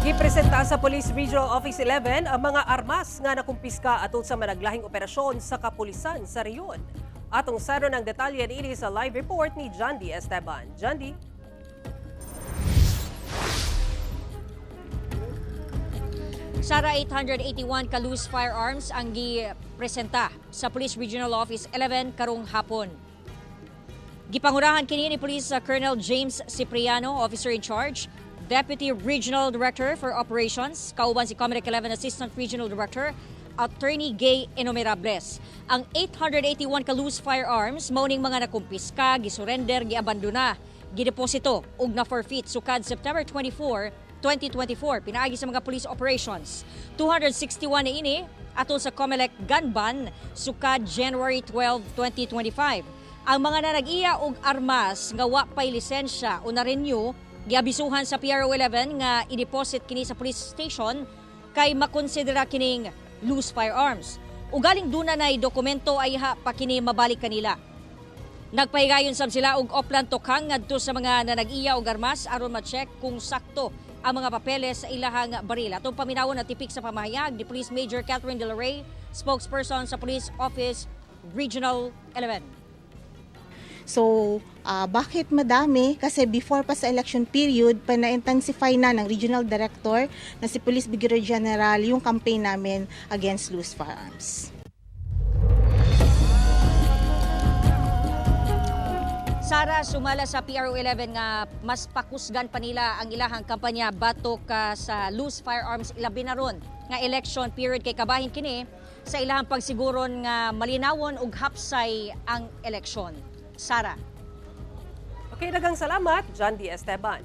Gipresenta sa Police Regional Office 11 ang mga armas nga nakumpiska atol sa managlahing operasyon sa kapulisan sa reyon. Atong saro ng detalye niini sa live report ni John D. Esteban. John D. Sara 881 ka loose firearms ang gipresenta sa Police Regional Office 11 karong hapon. Gipangurahan kini ni Police Colonel James Cipriano, Officer in Charge, Deputy Regional Director for Operations, kauban si Comelec 11 Assistant Regional Director, Attorney Gay Enumerables. Ang 881 ka loose firearms mao ning mga nakumpiska, gisurrender, giabandona, gideposito ug na forfeit sukad September 24, 2024 pinaagi sa mga police operations. 261 na ini atol sa Comelec gun ban sukad January 12, 2025. Ang mga nanag-iya og armas nga wa pay lisensya o na-renew giabisuhan sa PRO-11 nga i-deposit kini sa police station kay makonsidera kining loose firearms. Ugaling duna nay dokumento ay pa kini mabalik kanila. Nagpahigayon sab sila og oplan tokang ngadto sa mga nanag-iya og armas aron ma-check kung sakto ang mga papeles sa ilahang baril. Atong paminawon na tipik sa pamahayag ni Police Major Catherine De La Rey, spokesperson sa Police Office Regional 11. So, bakit madami? Kasi before pa sa election period, na-intensify na ng Regional Director na si Police Brigadier General yung campaign namin against loose firearms. Sara, sumala sa PRO-11 nga mas pakusgan pa nila ang ilahang kampanya batok sa loose firearms ilabi na ron nga election period kay kabahin kini sa ilahang pagsiguron nga malinawon ug hapsay ang eleksyon. Sara. Okay, daghang salamat, John D. Esteban.